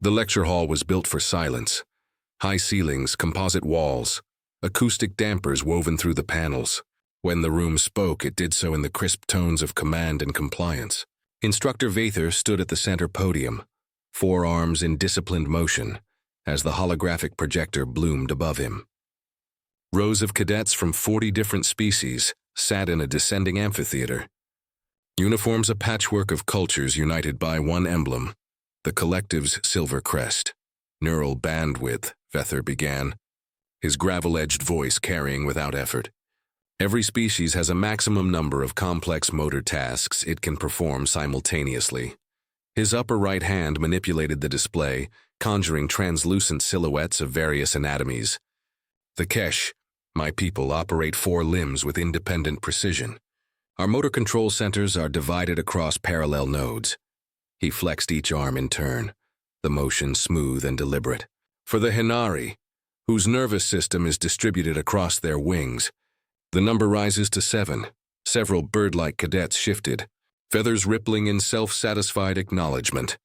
The lecture hall was built for silence. High ceilings, composite walls, acoustic dampers woven through the panels. When the room spoke, it did so in the crisp tones of command and compliance. Instructor Vather stood at the center podium, forearms in disciplined motion, as the holographic projector bloomed above him. Rows of cadets from 40 different species sat in a descending amphitheater. Uniforms a patchwork of cultures united by one emblem, the collective's silver crest. Neural bandwidth, Vather began, his gravel-edged voice carrying without effort. Every species has a maximum number of complex motor tasks it can perform simultaneously. His upper right hand manipulated the display, conjuring translucent silhouettes of various anatomies. The Kesh, my people, operate 4 limbs with independent precision. Our motor control centers are divided across parallel nodes. He flexed each arm in turn, the motion smooth and deliberate. For the Hinari, whose nervous system is distributed across their wings, the number rises to 7. Several bird-like cadets shifted, feathers rippling in self-satisfied acknowledgement.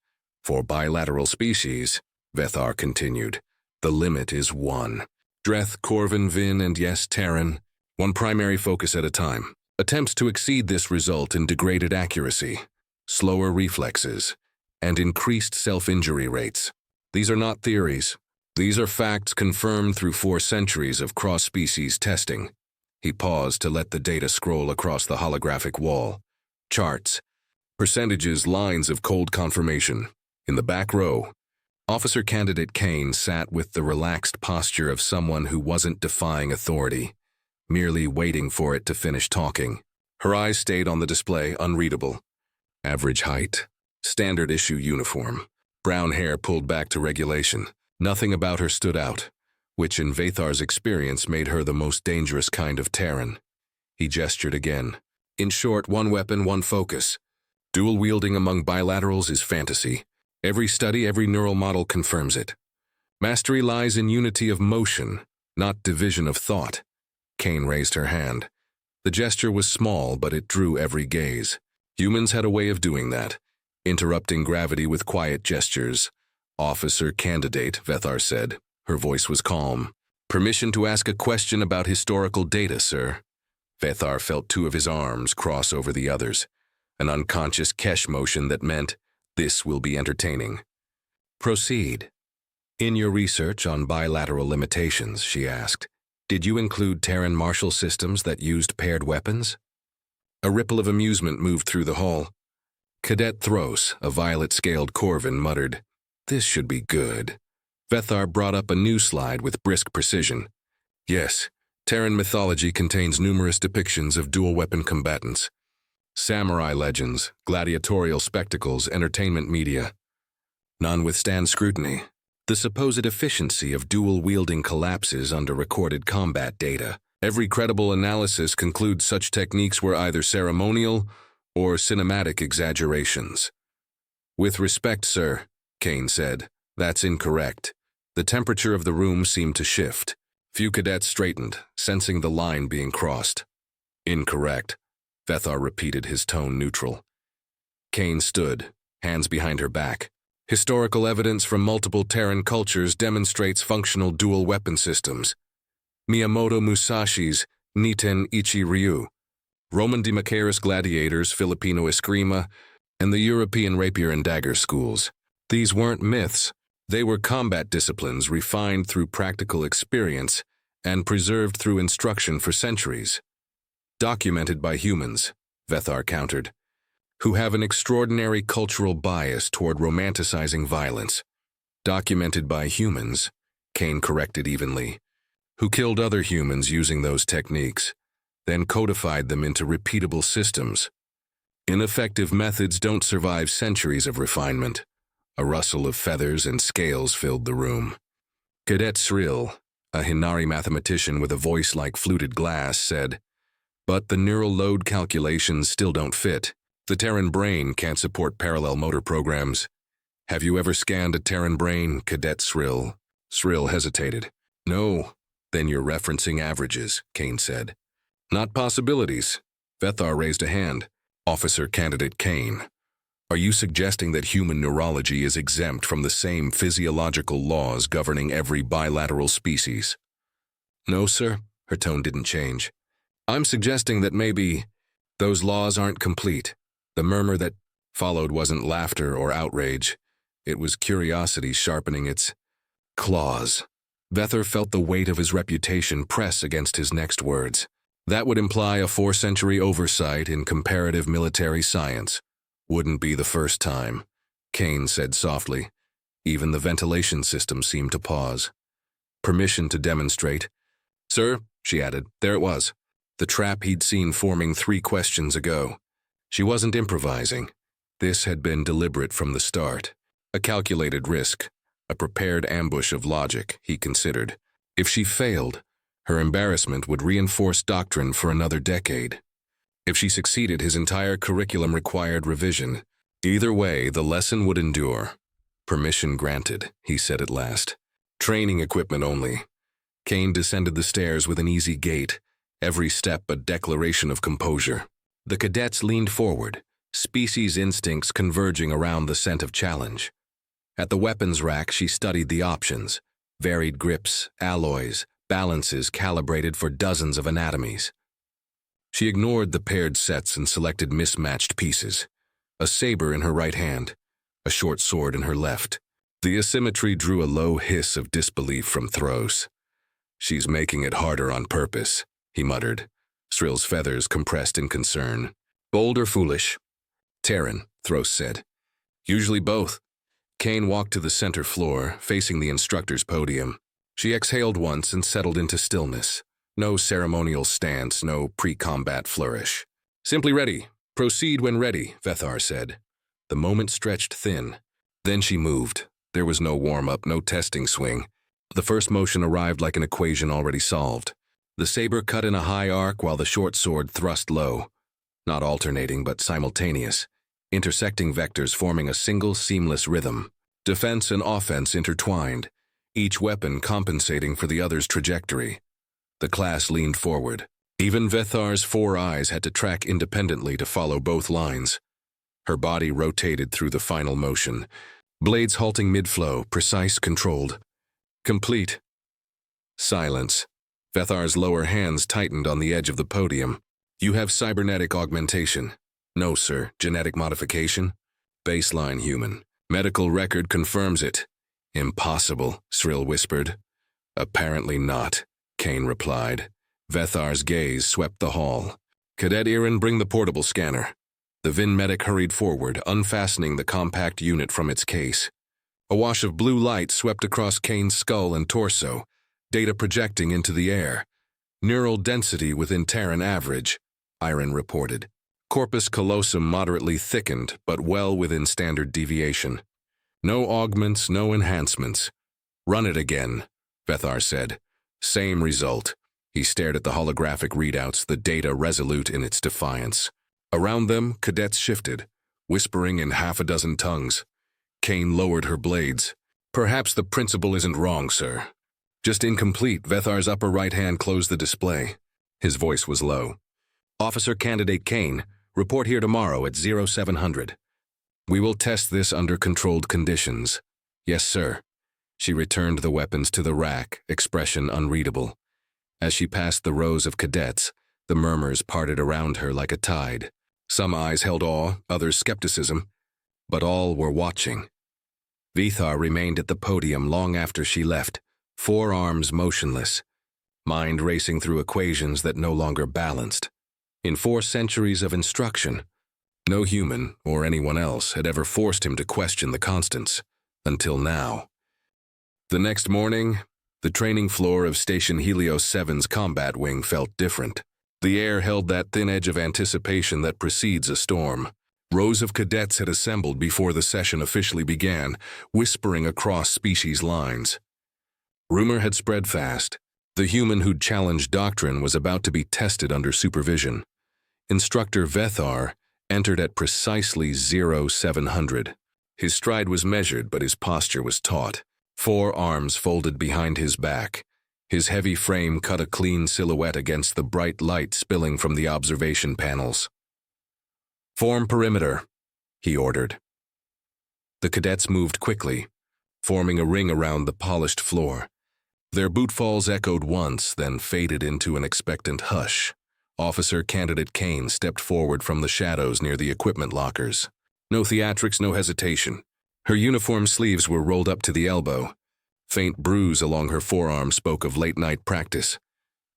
For bilateral species, Vather continued, the limit is 1. Dreth, Corvin, Vin, and yes, Terran, one primary focus at a time. Attempts to exceed this result in degraded accuracy, slower reflexes, and increased self-injury rates. These are not theories. These are facts confirmed through 4 centuries of cross-species testing. He paused to let the data scroll across the holographic wall. Charts, percentages, lines of cold confirmation. In the back row, Officer Candidate Kane sat with the relaxed posture of someone who wasn't defying authority, merely waiting for it to finish talking. Her eyes stayed on the display, unreadable. Average height, standard issue uniform, brown hair pulled back to regulation. Nothing about her stood out, which in Vathar's experience made her the most dangerous kind of Terran. He gestured again. In short, 1 weapon, 1 focus. Dual wielding among bilaterals is fantasy. Every study, every neural model confirms it. Mastery lies in unity of motion, not division of thought. Kane raised her hand. The gesture was small, but it drew every gaze. Humans had a way of doing that, interrupting gravity with quiet gestures. Officer Candidate, Vather said. Her voice was calm. Permission to ask a question about historical data, sir. Vather felt 2 of his arms cross over the others, an unconscious Kesh motion that meant, this will be entertaining. Proceed. In your research on bilateral limitations, she asked, did you include Terran martial systems that used paired weapons? A ripple of amusement moved through the hall. Cadet Thros, a violet-scaled Corvin, muttered, this should be good. Vather brought up a new slide with brisk precision. Yes, Terran mythology contains numerous depictions of dual-weapon combatants. Samurai legends, gladiatorial spectacles, entertainment media. None withstand scrutiny. The supposed efficiency of dual-wielding collapses under recorded combat data. Every credible analysis concludes such techniques were either ceremonial or cinematic exaggerations. With respect, sir, Kane said, that's incorrect. The temperature of the room seemed to shift. Few cadets straightened, sensing the line being crossed. Incorrect. Vather repeated, his tone neutral. Kane stood, hands behind her back. Historical evidence from multiple Terran cultures demonstrates functional dual weapon systems. Miyamoto Musashi's Niten Ichi Ryu, Roman de Macaris gladiators, Filipino eskrima, and the European rapier and dagger schools. These weren't myths. They were combat disciplines refined through practical experience and preserved through instruction for centuries. Documented by humans, Vather countered, who have an extraordinary cultural bias toward romanticizing violence. Documented by humans, Kane corrected evenly, who killed other humans using those techniques, then codified them into repeatable systems. Ineffective methods don't survive centuries of refinement. A rustle of feathers and scales filled the room. Cadet Srill, a Hinari mathematician with a voice like fluted glass, said, but the neural load calculations still don't fit. The Terran brain can't support parallel motor programs. Have you ever scanned a Terran brain, Cadet Srill? Srill hesitated. No. Then you're referencing averages, Kane said. Not possibilities. Vather raised a hand. Officer Candidate Kane. Are you suggesting that human neurology is exempt from the same physiological laws governing every bilateral species? No, sir. Her tone didn't change. I'm suggesting that maybe those laws aren't complete. The murmur that followed wasn't laughter or outrage. It was curiosity sharpening its claws. Vethar felt the weight of his reputation press against his next words. That would imply a 4th-century oversight in comparative military science. Wouldn't be the first time, Kane said softly. Even the ventilation system seemed to pause. Permission to demonstrate. Sir, she added, there it was. The trap he'd seen forming 3 questions ago. She wasn't improvising. This had been deliberate from the start. A calculated risk, a prepared ambush of logic, he considered. If she failed, her embarrassment would reinforce doctrine for another decade. If she succeeded, his entire curriculum required revision. Either way, the lesson would endure. Permission granted, he said at last. Training equipment only. Kane descended the stairs with an easy gait, every step a declaration of composure. The cadets leaned forward, species instincts converging around the scent of challenge. At the weapons rack, she studied the options, varied grips, alloys, balances calibrated for dozens of anatomies. She ignored the paired sets and selected mismatched pieces. A saber in her right hand, a short sword in her left. The asymmetry drew a low hiss of disbelief from Thros. She's making it harder on purpose, he muttered, Srill's feathers compressed in concern. Bold or foolish? Terran, Thros said. Usually both. Kane walked to the center floor, facing the instructor's podium. She exhaled once and settled into stillness. No ceremonial stance, no pre-combat flourish. Simply ready. Proceed when ready, Vethar said. The moment stretched thin. Then she moved. There was no warm-up, no testing swing. The first motion arrived like an equation already solved. The saber cut in a high arc while the short sword thrust low. Not alternating, but simultaneous. Intersecting vectors forming a single seamless rhythm. Defense and offense intertwined, each weapon compensating for the other's trajectory. The class leaned forward. Even Vethar's 4 eyes had to track independently to follow both lines. Her body rotated through the final motion. Blades halting mid-flow, precise, controlled. Complete. Silence. Vethar's lower hands tightened on the edge of the podium. You have cybernetic augmentation. No, sir. Genetic modification? Baseline human. Medical record confirms it. Impossible, Srill whispered. Apparently not, Kane replied. Vethar's gaze swept the hall. Cadet Irin, bring the portable scanner. The Vin medic hurried forward, unfastening the compact unit from its case. A wash of blue light swept across Kane's skull and torso, data projecting into the air. Neural density within Terran average, Irin reported. Corpus callosum moderately thickened, but well within standard deviation. No augments, no enhancements. Run it again, Vethar said. Same result. He stared at the holographic readouts, the data resolute in its defiance. Around them, cadets shifted, whispering in 6 tongues. Kane lowered her blades. Perhaps the principle isn't wrong, sir. Just incomplete. Vethar's upper right hand closed the display. His voice was low. Officer Candidate Kane, report here tomorrow at 0700. We will test this under controlled conditions. Yes, sir. She returned the weapons to the rack, expression unreadable. As she passed the rows of cadets, the murmurs parted around her like a tide. Some eyes held awe, others skepticism, but all were watching. Vethar remained at the podium long after she left, forearms motionless, mind racing through equations that no longer balanced. In 4 centuries of instruction, no human, or anyone else, had ever forced him to question the constants, until now. The next morning, the training floor of Station Helios 7's combat wing felt different. The air held that thin edge of anticipation that precedes a storm. Rows of cadets had assembled before the session officially began, whispering across species lines. Rumor had spread fast. The human who'd challenged doctrine was about to be tested under supervision. Instructor Vethar entered at precisely 0700. His stride was measured, but his posture was taut. 4 arms folded behind his back. His heavy frame cut a clean silhouette against the bright light spilling from the observation panels. Form perimeter. he ordered. The cadets moved quickly, forming a ring around the polished floor. Their bootfalls echoed once, then faded into an expectant hush. Officer Candidate Kane stepped forward from the shadows near the equipment lockers. No theatrics, no hesitation. Her uniform sleeves were rolled up to the elbow. Faint bruise along her forearm spoke of late-night practice.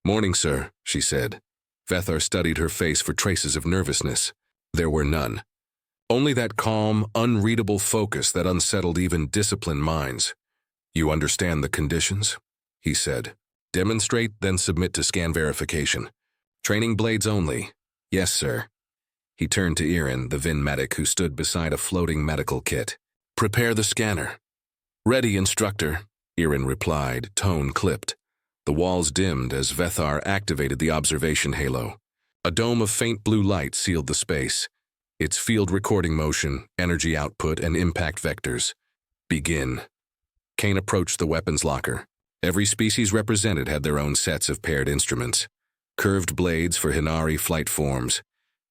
"Morning, sir," she said. Vethar studied her face for traces of nervousness. There were none. Only that calm, unreadable focus that unsettled even disciplined minds. "You understand the conditions?" he said. "Demonstrate, then submit to scan verification. Training blades only." "Yes, sir." He turned to Erin, the VIN medic who stood beside a floating medical kit. "Prepare the scanner." "Ready, Instructor," Erin replied, tone clipped. The walls dimmed as Vethar activated the observation halo. A dome of faint blue light sealed the space. Its field recording motion, energy output, and impact vectors. "Begin." Kane approached the weapons locker. Every species represented had their own sets of paired instruments. Curved blades for Hinari flight forms,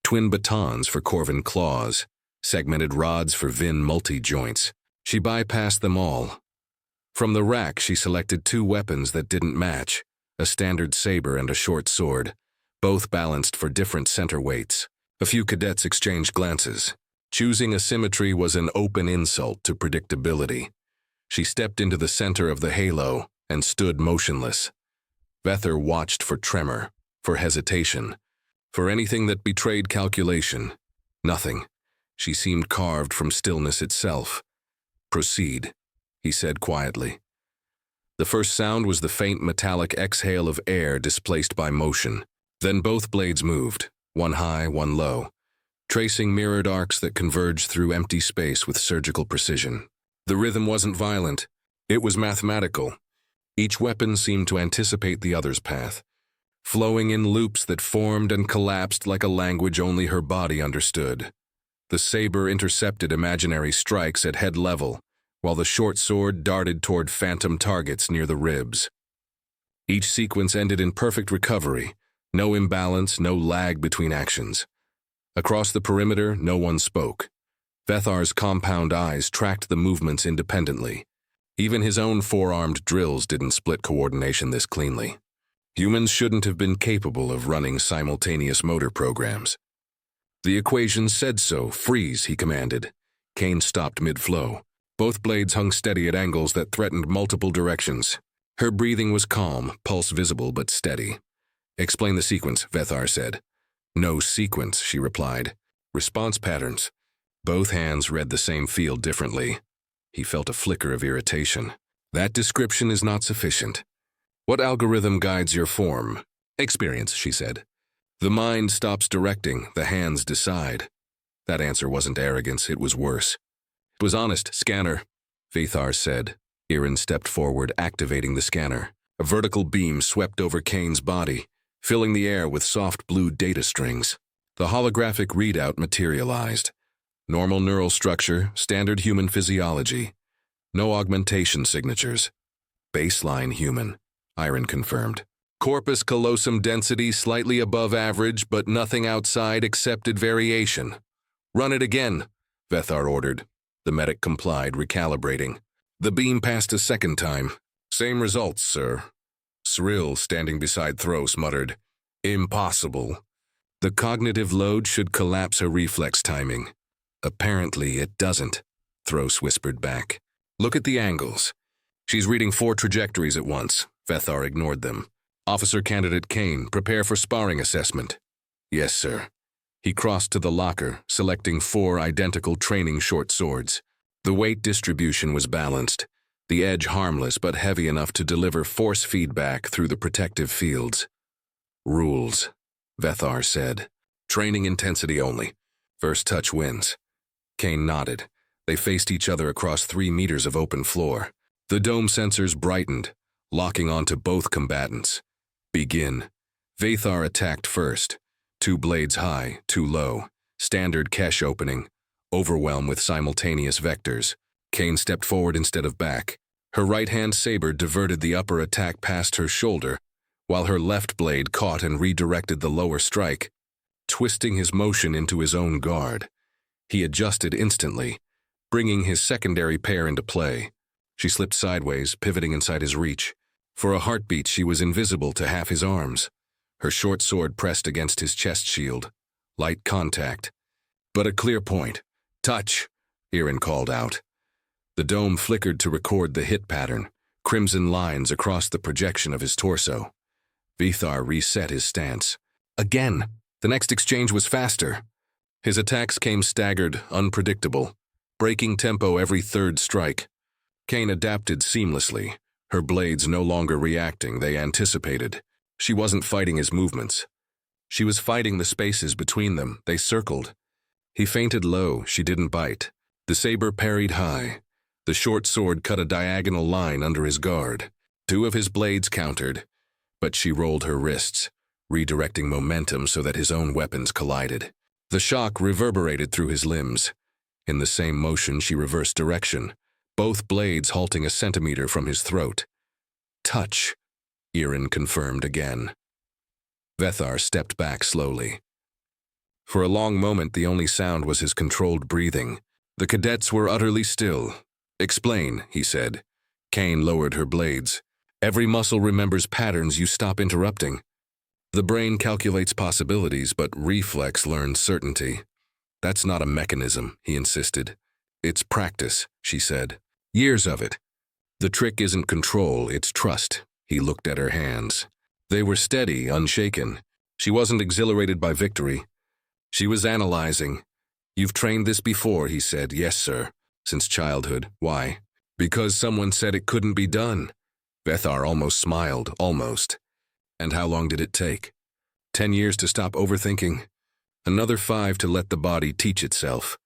twin batons for Corvin claws, segmented rods for Vin multi-joints. She bypassed them all. From the rack, she selected two weapons that didn't match, a standard saber and a short sword, both balanced for different center weights. A few cadets exchanged glances. Choosing asymmetry was an open insult to predictability. She stepped into the center of the halo and stood motionless. Vethar watched for tremor, for hesitation, for anything that betrayed calculation. Nothing. She seemed carved from stillness itself. "Proceed," he said quietly. The first sound was the faint metallic exhale of air displaced by motion. Then both blades moved, one high, one low, tracing mirrored arcs that converged through empty space with surgical precision. The rhythm wasn't violent. It was mathematical. Each weapon seemed to anticipate the other's path, flowing in loops that formed and collapsed like a language only her body understood. The saber intercepted imaginary strikes at head level, while the short sword darted toward phantom targets near the ribs. Each sequence ended in perfect recovery, no imbalance, no lag between actions. Across the perimeter, no one spoke. Vethar's compound eyes tracked the movements independently. Even his own four-armed drills didn't split coordination this cleanly. Humans shouldn't have been capable of running simultaneous motor programs. The equation said so. "Freeze," he commanded. Kane stopped mid-flow. Both blades hung steady at angles that threatened multiple directions. Her breathing was calm, pulse visible but steady. "Explain the sequence," Vethar said. "No sequence," she replied. "Response patterns." Both hands read the same field differently. He felt a flicker of irritation. "That description is not sufficient. What algorithm guides your form?" "Experience," she said. "The mind stops directing, the hands decide." That answer wasn't arrogance, it was worse. It was honest. "Scanner," Vethar said. Erin stepped forward, activating the scanner. A vertical beam swept over Kane's body, filling the air with soft blue data strings. The holographic readout materialized. Normal neural structure, standard human physiology. No augmentation signatures. Baseline human, Erin confirmed. Corpus callosum density slightly above average, but nothing outside accepted variation. "Run it again," Vethar ordered. The medic complied, recalibrating. The beam passed a second time. "Same results, sir." Cyril, standing beside Thros, muttered, "Impossible." The cognitive load should collapse her reflex timing. "Apparently it doesn't," Thros whispered back. "Look at the angles." "She's reading 4 trajectories at once." Vethar ignored them. "Officer Candidate Kane, prepare for sparring assessment." "Yes, sir." He crossed to the locker, selecting 4 identical training short swords. The weight distribution was balanced, the edge harmless but heavy enough to deliver force feedback through the protective fields. "Rules," Vethar said. "Training intensity only. First touch wins." Kane nodded. They faced each other across 3 meters of open floor. The dome sensors brightened, locking onto both combatants. "Begin." Vethar attacked first. 2 blades high, 2 low. Standard Kesh opening. Overwhelm with simultaneous vectors. Kane stepped forward instead of back. Her right-hand saber diverted the upper attack past her shoulder, while her left blade caught and redirected the lower strike, twisting his motion into his own guard. He adjusted instantly, bringing his secondary pair into play. She slipped sideways, pivoting inside his reach. For a heartbeat, she was invisible to half his arms. Her short sword pressed against his chest shield. Light contact. But a clear point. Touch, Irin called out. The dome flickered to record the hit pattern, crimson lines across the projection of his torso. Vethar reset his stance. Again, the next exchange was faster. His attacks came staggered, unpredictable, breaking tempo every third strike. Kane adapted seamlessly, her blades no longer reacting, they anticipated. She wasn't fighting his movements. She was fighting the spaces between them, they circled. He feinted low, she didn't bite. The saber parried high. The short sword cut a diagonal line under his guard. Two of his blades countered, but she rolled her wrists, redirecting momentum so that his own weapons collided. The shock reverberated through his limbs. In the same motion, she reversed direction, both blades halting a centimeter from his throat. Touch, Irin confirmed again. Vethar stepped back slowly. For a long moment, the only sound was his controlled breathing. The cadets were utterly still. Explain, he said. Kane lowered her blades. Every muscle remembers patterns, you stop interrupting. The brain calculates possibilities, but reflex learns certainty. That's not a mechanism, he insisted. It's practice, she said. Years of it. The trick isn't control, it's trust. He looked at her hands. They were steady, unshaken. She wasn't exhilarated by victory. She was analyzing. You've trained this before, he said. Yes, sir. Since childhood. Why? Because someone said it couldn't be done. Vethar almost smiled, almost. And how long did it take? 10 years to stop overthinking. Another 5 to let the body teach itself.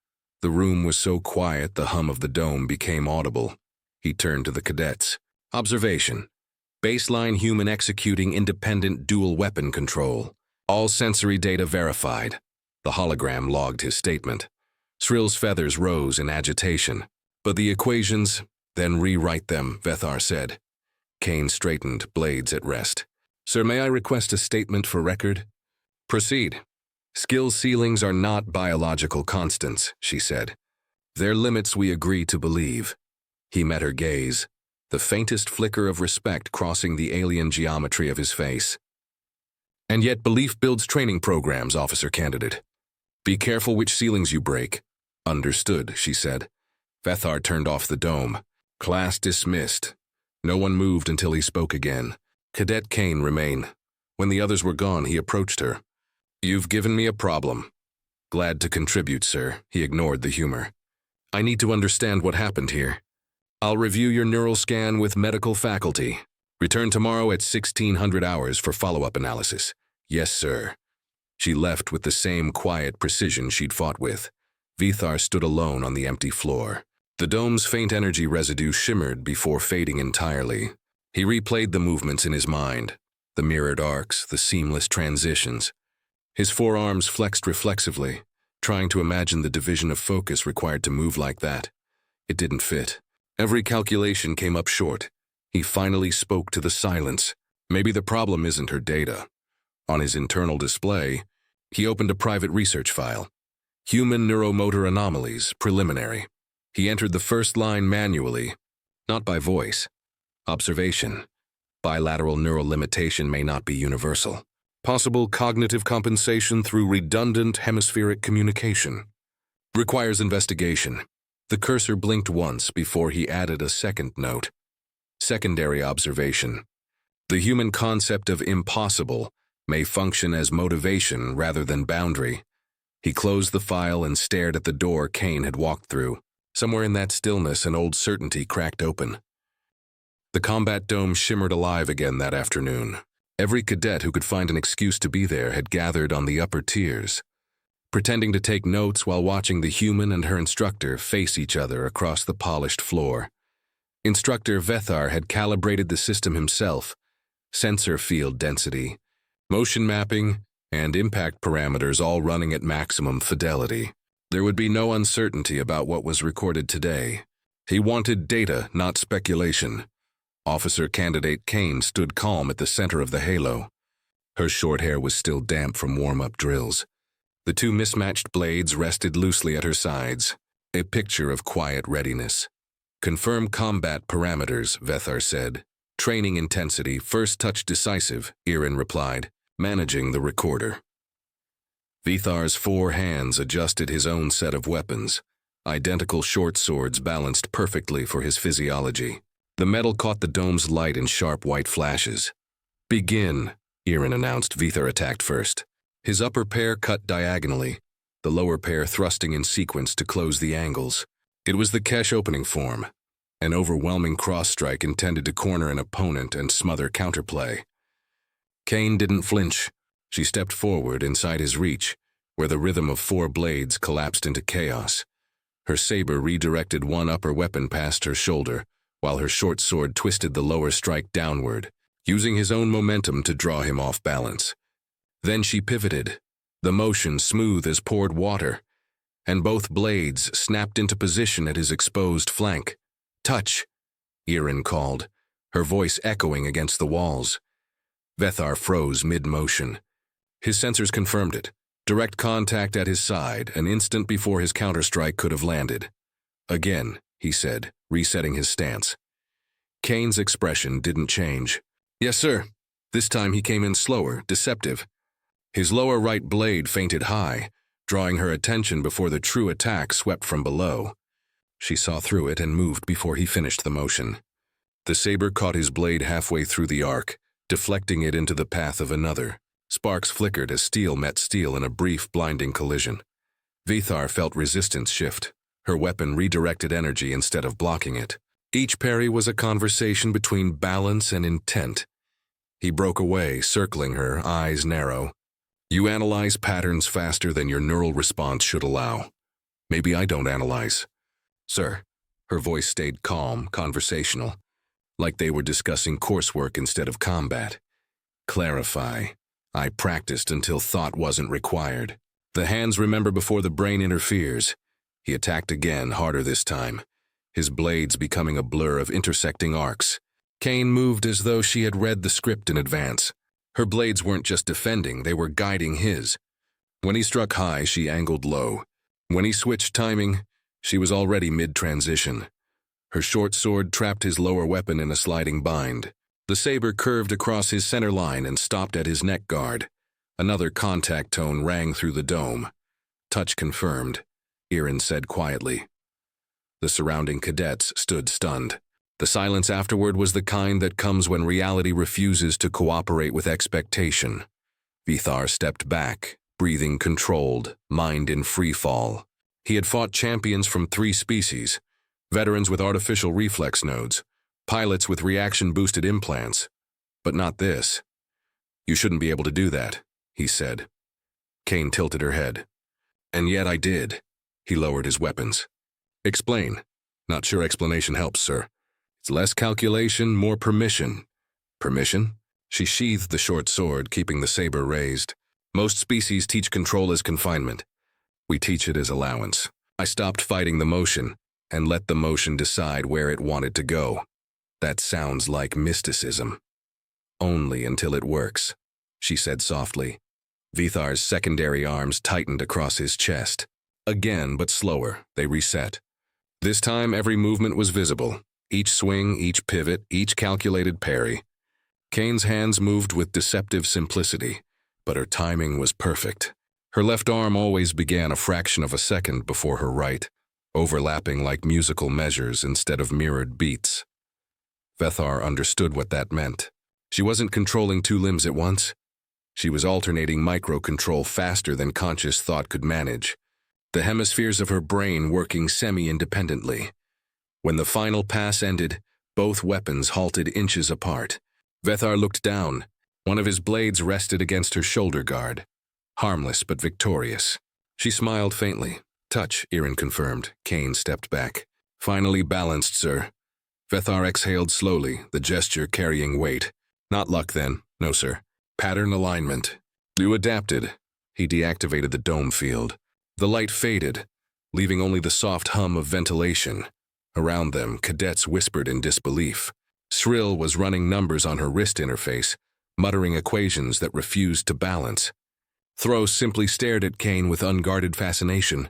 The room was so quiet the hum of the dome became audible. He turned to the cadets. Observation. Baseline human executing independent dual weapon control. All sensory data verified. The hologram logged his statement. Srill's feathers rose in agitation. But the equations, then rewrite them, Vethar said. Kane straightened, blades at rest. Sir, may I request a statement for record? Proceed. Skill ceilings are not biological constants, she said. They're limits we agree to believe. He met her gaze, the faintest flicker of respect crossing the alien geometry of his face. And yet belief builds training programs, officer candidate. Be careful which ceilings you break. Understood, she said. Vethar turned off the dome. Class dismissed. No one moved until he spoke again. Cadet Kane remained. When the others were gone, he approached her. You've given me a problem. Glad to contribute, sir. He ignored the humor. I need to understand what happened here. I'll review your neural scan with medical faculty. Return tomorrow at 1600 hours for follow-up analysis. Yes, sir. She left with the same quiet precision she'd fought with. Vethar stood alone on the empty floor. The dome's faint energy residue shimmered before fading entirely. He replayed the movements in his mind, the mirrored arcs, the seamless transitions. His forearms flexed reflexively, trying to imagine the division of focus required to move like that. It didn't fit. Every calculation came up short. He finally spoke to the silence. Maybe the problem isn't her data. On his internal display, he opened a private research file. Human neuromotor anomalies, preliminary. He entered the first line manually, not by voice. Observation. Bilateral neural limitation may not be universal. Possible cognitive compensation through redundant hemispheric communication. Requires investigation. The cursor blinked once before he added a second note. Secondary observation. The human concept of impossible may function as motivation rather than boundary. He closed the file and stared at the door Kane had walked through. Somewhere in that stillness, an old certainty cracked open. The combat dome shimmered alive again that afternoon. Every cadet who could find an excuse to be there had gathered on the upper tiers, pretending to take notes while watching the human and her instructor face each other across the polished floor. Instructor Vethar had calibrated the system himself, sensor field density, motion mapping, and impact parameters all running at maximum fidelity. There would be no uncertainty about what was recorded today. He wanted data, not speculation. Officer Candidate Kane stood calm at the center of the halo. Her short hair was still damp from warm-up drills. The two mismatched blades rested loosely at her sides, a picture of quiet readiness. Confirm combat parameters, Vethar said. Training intensity, first touch decisive, Irin replied, managing the recorder. Vithar's 4 hands adjusted his own set of weapons. Identical short swords balanced perfectly for his physiology. The metal caught the dome's light in sharp white flashes. Begin, Irin announced. Vithar attacked first. His upper pair cut diagonally, the lower pair thrusting in sequence to close the angles. It was the Kesh opening form, an overwhelming cross-strike intended to corner an opponent and smother counterplay. Kane didn't flinch. She stepped forward inside his reach, where the rhythm of 4 blades collapsed into chaos. Her saber redirected one upper weapon past her shoulder, while her short sword twisted the lower strike downward, using his own momentum to draw him off balance. Then she pivoted, the motion smooth as poured water, and both blades snapped into position at his exposed flank. Touch, Irin called, her voice echoing against the walls. Vethar froze mid-motion. His sensors confirmed it. Direct contact at his side, an instant before his counterstrike could have landed. Again, he said, resetting his stance. Kane's expression didn't change. Yes, sir. This time he came in slower, deceptive. His lower right blade feinted high, drawing her attention before the true attack swept from below. She saw through it and moved before he finished the motion. The saber caught his blade halfway through the arc, deflecting it into the path of another. Sparks flickered as steel met steel in a brief, blinding collision. Vithar felt resistance shift. Her weapon redirected energy instead of blocking it. Each parry was a conversation between balance and intent. He broke away, circling her, eyes narrow. You analyze patterns faster than your neural response should allow. Maybe I don't analyze. Sir. Her voice stayed calm, conversational, like they were discussing coursework instead of combat. Clarify. I practiced until thought wasn't required. The hands remember before the brain interferes. He attacked again, harder this time, his blades becoming a blur of intersecting arcs. Kane moved as though she had read the script in advance. Her blades weren't just defending, they were guiding his. When he struck high, she angled low. When he switched timing, she was already mid-transition. Her short sword trapped his lower weapon in a sliding bind. The saber curved across his center line and stopped at his neck guard. Another contact tone rang through the dome. Touch confirmed, Irin said quietly. The surrounding cadets stood stunned. The silence afterward was the kind that comes when reality refuses to cooperate with expectation. Vithar stepped back, breathing controlled, mind in free fall. He had fought champions from 3 species, veterans with artificial reflex nodes, pilots with reaction-boosted implants, but not this. You shouldn't be able to do that, he said. Kane tilted her head. And yet I did. He lowered his weapons. Explain. Not sure explanation helps, sir. It's less calculation, more permission. Permission? She sheathed the short sword, keeping the saber raised. Most species teach control as confinement. We teach it as allowance. I stopped fighting the motion and let the motion decide where it wanted to go. That sounds like mysticism. Only until it works, she said softly. Vithar's secondary arms tightened across his chest. Again, but slower, they reset. This time, every movement was visible. Each swing, each pivot, each calculated parry. Kane's hands moved with deceptive simplicity, but her timing was perfect. Her left arm always began a fraction of a second before her right, overlapping like musical measures instead of mirrored beats. Vethar understood what that meant. She wasn't controlling 2 limbs at once. She was alternating micro-control faster than conscious thought could manage, the hemispheres of her brain working semi-independently. When the final pass ended, both weapons halted inches apart. Vethar looked down. One of his blades rested against her shoulder guard. Harmless but victorious. She smiled faintly. Touch, Irin confirmed. Kane stepped back. Finally balanced, sir. Vethar exhaled slowly, the gesture carrying weight. Not luck then. No, sir. Pattern alignment. You adapted. He deactivated the dome field. The light faded, leaving only the soft hum of ventilation. Around them, cadets whispered in disbelief. Shrill was running numbers on her wrist interface, muttering equations that refused to balance. Thro simply stared at Kane with unguarded fascination.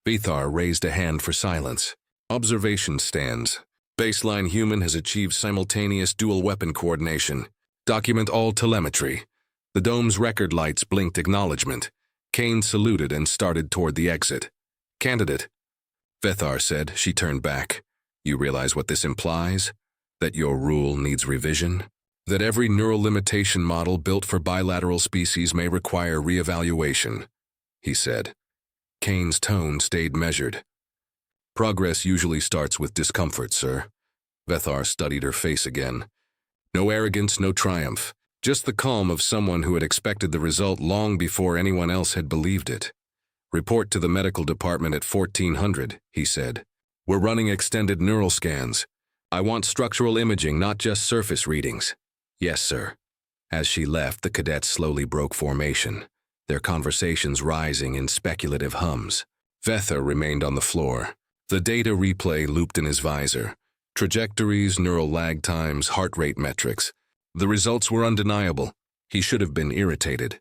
Vethar raised a hand for silence. Observation stands. Baseline human has achieved simultaneous dual weapon coordination. Document all telemetry. The dome's record lights blinked acknowledgement. Kane saluted and started toward the exit. Candidate, Vethar said. She turned back. You realize what this implies? That your rule needs revision? That every neural limitation model built for bilateral species may require reevaluation, he said. Kane's tone stayed measured. Progress usually starts with discomfort, sir. Vethar studied her face again. No arrogance, no triumph. Just the calm of someone who had expected the result long before anyone else had believed it. Report to the medical department at 1400, he said. We're running extended neural scans. I want structural imaging, not just surface readings. Yes, sir. As she left, the cadets slowly broke formation, their conversations rising in speculative hums. Vethar remained on the floor. The data replay looped in his visor. Trajectories, neural lag times, heart rate metrics. The results were undeniable. He should have been irritated.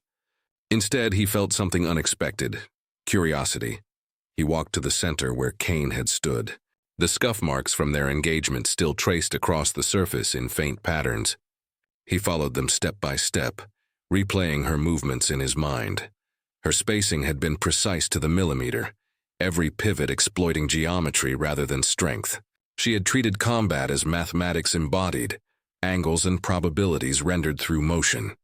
Instead, he felt something unexpected. Curiosity. He walked to the center where Kane had stood. The scuff marks from their engagement still traced across the surface in faint patterns. He followed them step by step, replaying her movements in his mind. Her spacing had been precise to the millimeter, every pivot exploiting geometry rather than strength. She had treated combat as mathematics embodied, angles and probabilities rendered through motion.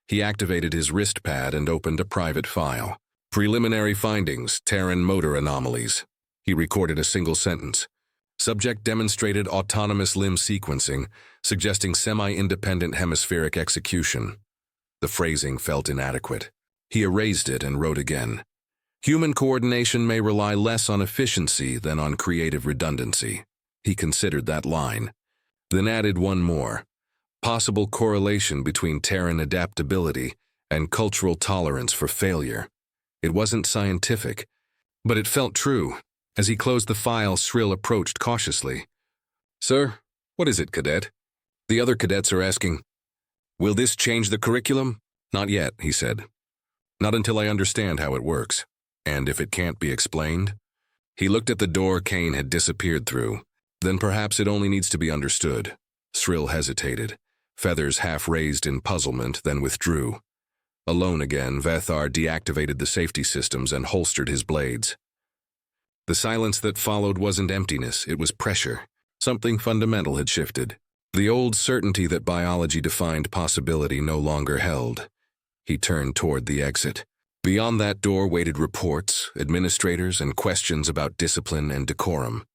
He activated his wrist pad and opened a private file. Preliminary findings, Terran motor anomalies. He recorded a single sentence. Subject demonstrated autonomous limb sequencing, suggesting semi-independent hemispheric execution. The phrasing felt inadequate. He erased it and wrote again. Human coordination may rely less on efficiency than on creative redundancy. He considered that line, then added one more. Possible correlation between Terran adaptability and cultural tolerance for failure. It wasn't scientific, but it felt true. As he closed the file, Shrill approached cautiously. Sir, what is it, cadet? The other cadets are asking. Will this change the curriculum? Not yet, he said. Not until I understand how it works. And if it can't be explained? He looked at the door Kane had disappeared through. Then perhaps it only needs to be understood. Shrill hesitated, feathers half raised in puzzlement, then withdrew. Alone again, Vethar deactivated the safety systems and holstered his blades. The silence that followed wasn't emptiness, it was pressure. Something fundamental had shifted. The old certainty that biology defined possibility no longer held. He turned toward the exit. Beyond that door waited reports, administrators, and questions about discipline and decorum.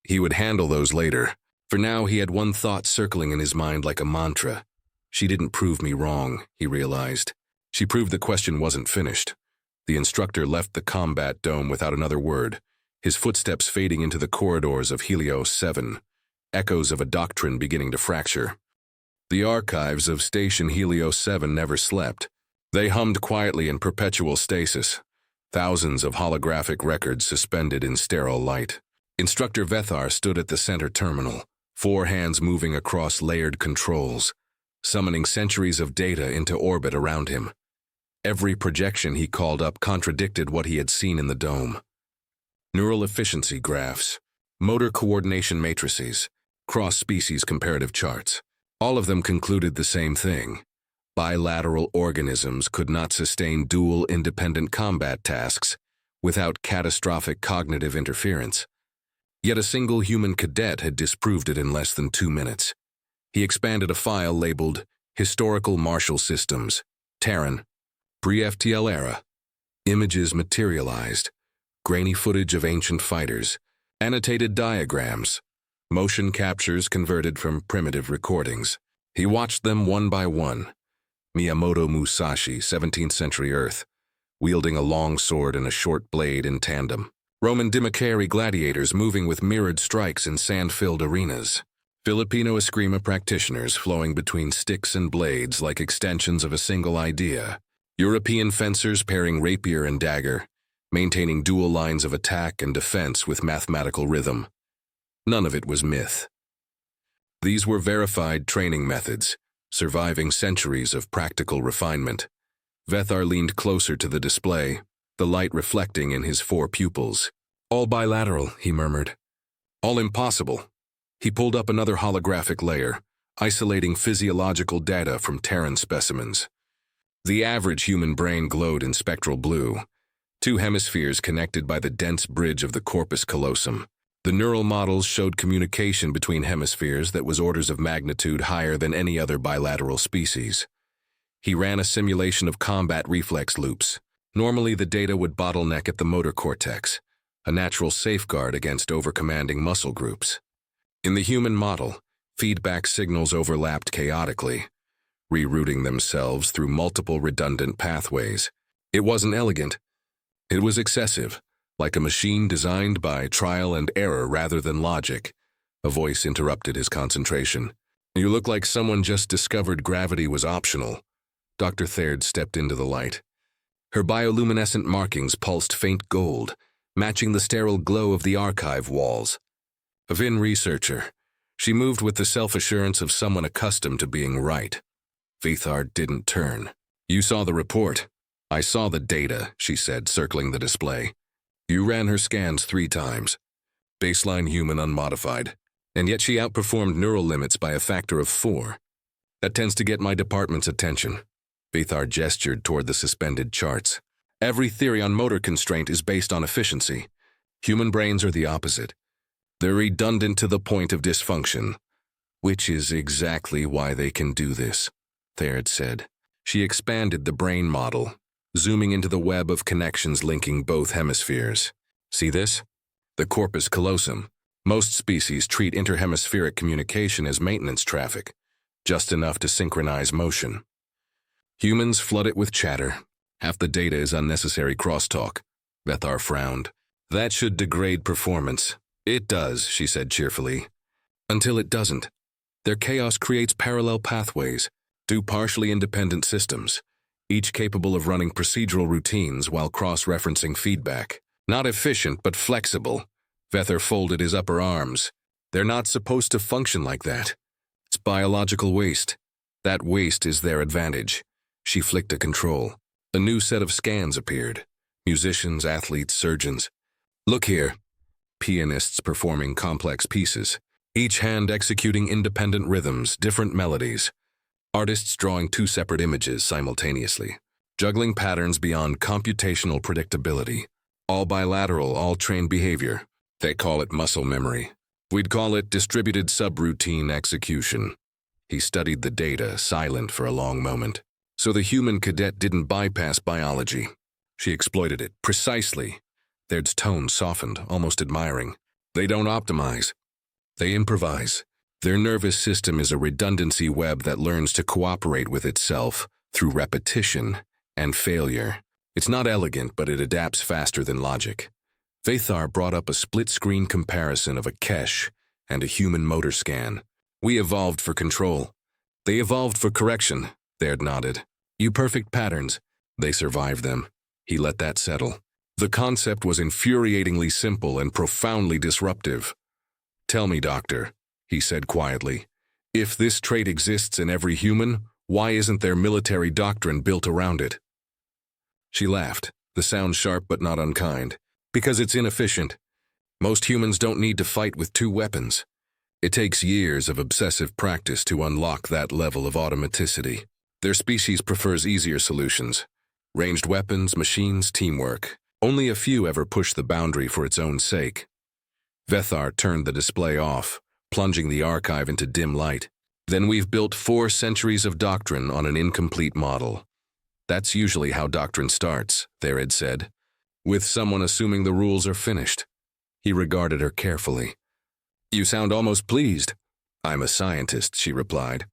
He would handle those later. For now, he had one thought circling in his mind like a mantra. She didn't prove me wrong, he realized. She proved the question wasn't finished. The instructor left the combat dome without another word, his footsteps fading into the corridors of Helios 7, echoes of a doctrine beginning to fracture. The archives of Station Helios 7 never slept. They hummed quietly in perpetual stasis, thousands of holographic records suspended in sterile light. Instructor Vethar stood at the center terminal, 4 hands moving across layered controls, summoning centuries of data into orbit around him. Every projection he called up contradicted what he had seen in the dome. Neural efficiency graphs, motor coordination matrices, cross-species comparative charts. All of them concluded the same thing. Bilateral organisms could not sustain dual independent combat tasks without catastrophic cognitive interference. Yet a single human cadet had disproved it in less than 2 minutes. He expanded a file labeled Historical Martial Systems, Terran, Pre-FTL Era. Images materialized, grainy footage of ancient fighters, annotated diagrams, motion captures converted from primitive recordings. He watched them one by one. Miyamoto Musashi, 17th century Earth, wielding a long sword and a short blade in tandem. Roman Dimikari gladiators moving with mirrored strikes in sand-filled arenas. Filipino Eskrima practitioners flowing between sticks and blades like extensions of a single idea. European fencers pairing rapier and dagger, maintaining dual lines of attack and defense with mathematical rhythm. None of it was myth. These were verified training methods, surviving centuries of practical refinement. Vethar leaned closer to the display, the light reflecting in his 4 pupils. All bilateral, he murmured. All impossible. He pulled up another holographic layer, isolating physiological data from Terran specimens. The average human brain glowed in spectral blue, 2 hemispheres connected by the dense bridge of the corpus callosum. The neural models showed communication between hemispheres that was orders of magnitude higher than any other bilateral species. He ran a simulation of combat reflex loops. Normally, the data would bottleneck at the motor cortex, a natural safeguard against overcommanding muscle groups. In the human model, feedback signals overlapped chaotically, rerouting themselves through multiple redundant pathways. It wasn't elegant. It was excessive, like a machine designed by trial and error rather than logic. A voice interrupted his concentration. You look like someone just discovered gravity was optional. Dr. Thaird stepped into the light. Her bioluminescent markings pulsed faint gold, matching the sterile glow of the archive walls. A VIN researcher, she moved with the self-assurance of someone accustomed to being right. Vethar didn't turn. You saw the report. I saw the data, she said, circling the display. You ran her scans 3 times. Baseline human unmodified. And yet she outperformed neural limits by a factor of 4. That tends to get my department's attention. Vethar gestured toward the suspended charts. Every theory on motor constraint is based on efficiency. Human brains are the opposite. They're redundant to the point of dysfunction, which is exactly why they can do this, Thaird said. She expanded the brain model, zooming into the web of connections linking both hemispheres. See this? The corpus callosum. Most species treat interhemispheric communication as maintenance traffic, just enough to synchronize motion. Humans flood it with chatter. Half the data is unnecessary crosstalk. Vethar frowned. That should degrade performance. It does, she said cheerfully. Until it doesn't. Their chaos creates parallel pathways, 2 partially independent systems, each capable of running procedural routines while cross-referencing feedback. Not efficient, but flexible. Vethar folded his upper arms. They're not supposed to function like that. It's biological waste. That waste is their advantage. She flicked a control. A new set of scans appeared. Musicians, athletes, surgeons. Look here. Pianists performing complex pieces, each hand executing independent rhythms, different melodies. Artists drawing 2 separate images simultaneously, juggling patterns beyond computational predictability. All bilateral, all trained behavior. They call it muscle memory. We'd call it distributed subroutine execution. He studied the data, silent for a long moment. So the human cadet didn't bypass biology. She exploited it, precisely. Thaird's tone softened, almost admiring. They don't optimize. They improvise. Their nervous system is a redundancy web that learns to cooperate with itself through repetition and failure. It's not elegant, but it adapts faster than logic. Vethar brought up a split-screen comparison of a Kesh and a human motor scan. We evolved for control. They evolved for correction, Thaird nodded. You perfect patterns. They survived them. He let that settle. The concept was infuriatingly simple and profoundly disruptive. Tell me, Doctor, he said quietly, if this trait exists in every human, why isn't there military doctrine built around it? She laughed, the sound sharp but not unkind. Because it's inefficient. Most humans don't need to fight with 2 weapons. It takes years of obsessive practice to unlock that level of automaticity. Their species prefers easier solutions. Ranged weapons, machines, teamwork. Only a few ever push the boundary for its own sake. Vethar turned the display off, plunging the archive into dim light. Then we've built 4 centuries of doctrine on an incomplete model. That's usually how doctrine starts, Thaird said, with someone assuming the rules are finished. He regarded her carefully. You sound almost pleased. I'm a scientist, she replied.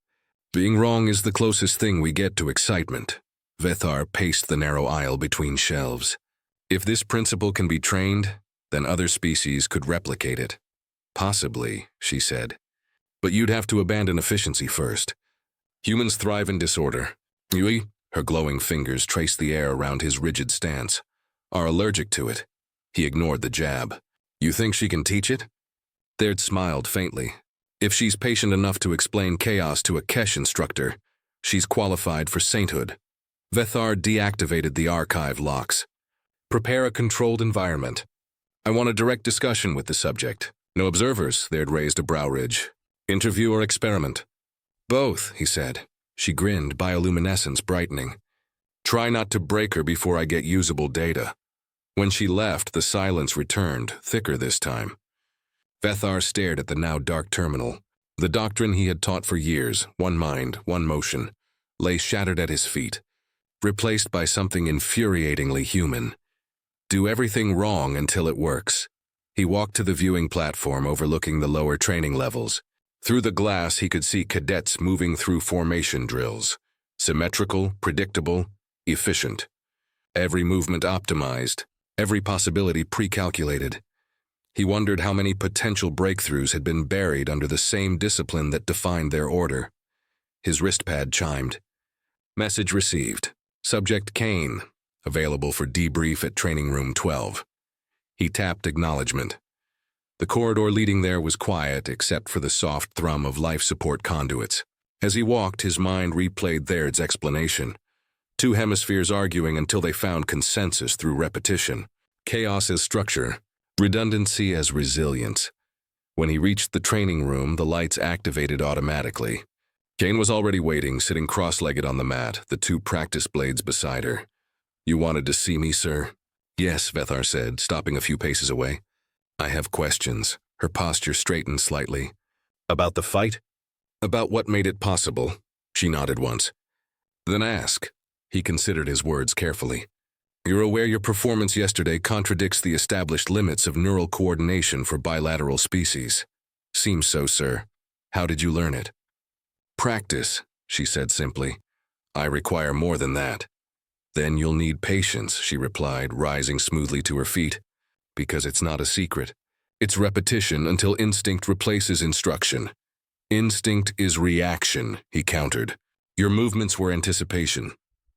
Being wrong is the closest thing we get to excitement. Vethar paced the narrow aisle between shelves. If this principle can be trained, then other species could replicate it. Possibly, she said. But you'd have to abandon efficiency first. Humans thrive in disorder. You, her glowing fingers traced the air around his rigid stance, are allergic to it. He ignored the jab. You think she can teach it? Thaird smiled faintly. If she's patient enough to explain chaos to a Kesh instructor, she's qualified for sainthood. Vethar deactivated the archive locks. Prepare a controlled environment. I want a direct discussion with the subject. No observers, they had raised a brow ridge. Interview or experiment? Both, he said. She grinned, bioluminescence brightening. Try not to break her before I get usable data. When she left, the silence returned, thicker this time. Vethar stared at the now dark terminal. The doctrine he had taught for years, one mind, one motion, lay shattered at his feet, replaced by something infuriatingly human. Do everything wrong until it works. He walked to the viewing platform overlooking the lower training levels. Through the glass, he could see cadets moving through formation drills. Symmetrical, predictable, efficient. Every movement optimized, every possibility pre-calculated. He wondered how many potential breakthroughs had been buried under the same discipline that defined their order. His wristpad chimed. Message received. Subject Kane, available for debrief at Training Room 12. He tapped acknowledgement. The corridor leading there was quiet except for the soft thrum of life support conduits. As he walked, his mind replayed Thaird's explanation. Two hemispheres arguing until they found consensus through repetition. Chaos as structure, redundancy as resilience. When he reached the training room, the lights activated automatically. Kane was already waiting, sitting cross-legged on the mat, the two practice blades beside her. You wanted to see me, sir? Yes, Vethar said, stopping a few paces away. I have questions. Her posture straightened slightly. About the fight? About what made it possible. She nodded once. Then ask. He considered his words carefully. You're aware your performance yesterday contradicts the established limits of neural coordination for bilateral species. Seems so, sir. How did you learn it? Practice, she said simply. I require more than that. Then you'll need patience, she replied, rising smoothly to her feet. Because it's not a secret. It's repetition until instinct replaces instruction. Instinct is reaction, he countered. Your movements were anticipation.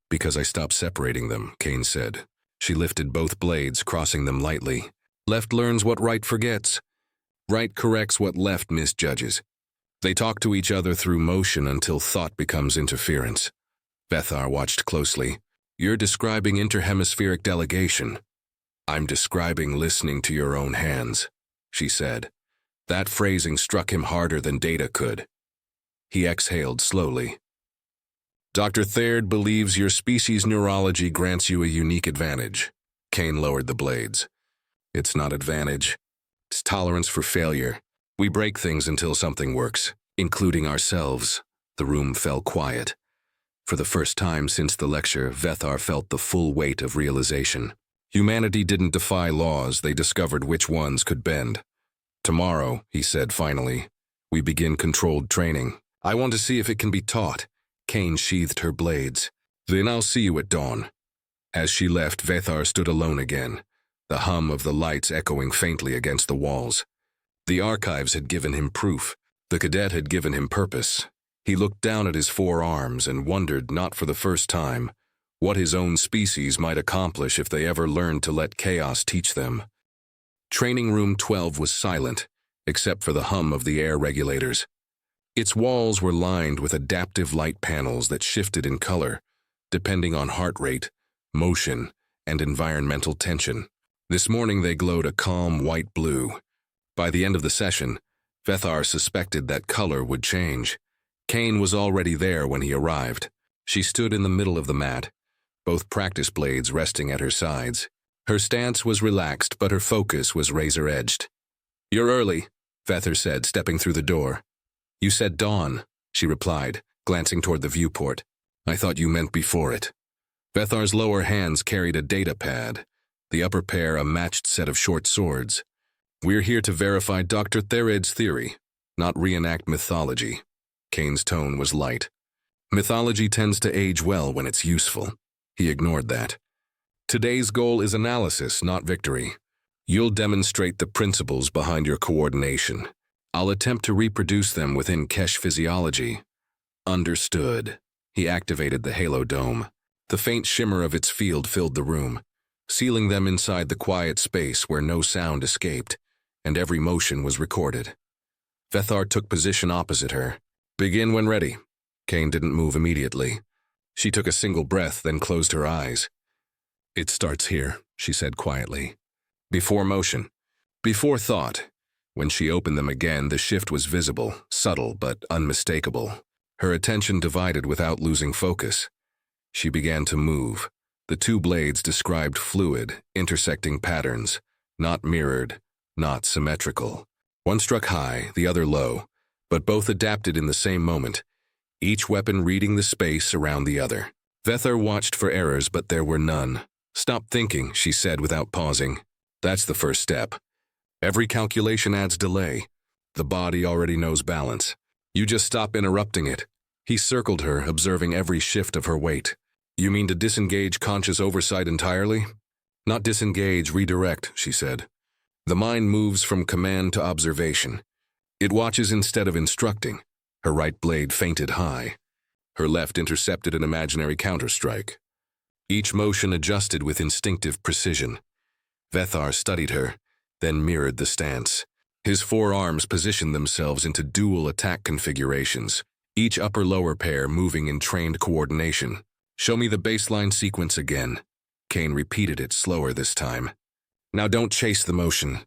Because I stopped separating them, Kane said. She lifted both blades, crossing them lightly. Left learns what right forgets. Right corrects what left misjudges. They talk to each other through motion until thought becomes interference. Vethar watched closely. You're describing interhemispheric delegation. I'm describing listening to your own hands, she said. That phrasing struck him harder than data could. He exhaled slowly. Dr. Thaird believes your species neurology grants you a unique advantage. Kane lowered the blades. It's not advantage. It's tolerance for failure. We break things until something works, including ourselves. The room fell quiet. For the first time since the lecture, Vethar felt the full weight of realization. Humanity didn't defy laws, they discovered which ones could bend. Tomorrow, he said finally, we begin controlled training. I want to see if it can be taught. Kane sheathed her blades. Then I'll see you at dawn. As she left, Vethar stood alone again, the hum of the lights echoing faintly against the walls. The archives had given him proof. The cadet had given him purpose. He looked down at his forearms and wondered, not for the first time, what his own species might accomplish if they ever learned to let chaos teach them. Training Room 12 was silent, except for the hum of the air regulators. Its walls were lined with adaptive light panels that shifted in color, depending on heart rate, motion, and environmental tension. This morning they glowed a calm white blue. By the end of the session, Vethar suspected that color would change. Kane was already there when he arrived. She stood in the middle of the mat, both practice blades resting at her sides. Her stance was relaxed, but her focus was razor-edged. You're early, Vethar said, stepping through the door. You said dawn, she replied, glancing toward the viewport. I thought you meant before it. Vethar's lower hands carried a data pad, the upper pair a matched set of short swords. We're here to verify Dr. Thaird's theory, not reenact mythology. Kane's tone was light. Mythology tends to age well when it's useful. He ignored that. Today's goal is analysis, not victory. You'll demonstrate the principles behind your coordination. I'll attempt to reproduce them within Kesh physiology. Understood. He activated the halo dome. The faint shimmer of its field filled the room, sealing them inside the quiet space where no sound escaped, and every motion was recorded. Vethar took position opposite her. Begin when ready. Kane didn't move immediately. She took a single breath, then closed her eyes. It starts here, she said quietly. Before motion. Before thought. When she opened them again, the shift was visible, subtle but unmistakable. Her attention divided without losing focus. She began to move. The two blades described fluid, intersecting patterns, not mirrored, not symmetrical. One struck high, the other low, but both adapted in the same moment, each weapon reading the space around the other. Vethar watched for errors, but there were none. Stop thinking, she said without pausing. That's the first step. Every calculation adds delay. The body already knows balance. You just stop interrupting it. He circled her, observing every shift of her weight. You mean to disengage conscious oversight entirely? Not disengage, redirect, she said. The mind moves from command to observation. It watches instead of instructing. Her right blade feinted high. Her left intercepted an imaginary counterstrike. Each motion adjusted with instinctive precision. Vethar studied her, then mirrored the stance. His forearms positioned themselves into dual attack configurations, each upper-lower pair moving in trained coordination. Show me the baseline sequence again. Kane repeated it slower this time. Now don't chase the motion.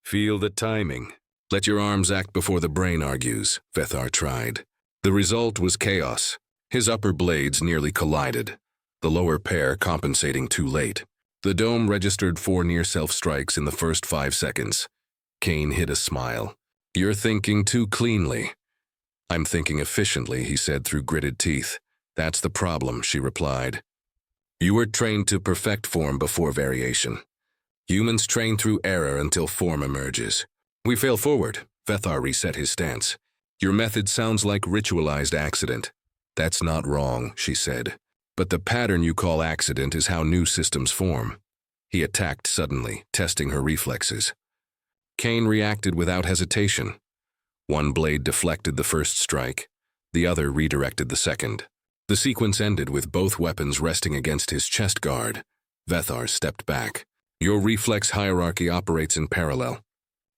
Feel the timing. Let your arms act before the brain argues, Vethar tried. The result was chaos. His upper blades nearly collided, the lower pair compensating too late. The dome registered 4 near-self strikes in the first 5 seconds. Kane hid a smile. You're thinking too cleanly. I'm thinking efficiently, he said through gritted teeth. That's the problem, she replied. You were trained to perfect form before variation. Humans train through error until form emerges. We fail forward. Vethar reset his stance. Your method sounds like ritualized accident. That's not wrong, she said. But the pattern you call accident is how new systems form. He attacked suddenly, testing her reflexes. Kane reacted without hesitation. One blade deflected the first strike. The other redirected the second. The sequence ended with both weapons resting against his chest guard. Vethar stepped back. Your reflex hierarchy operates in parallel.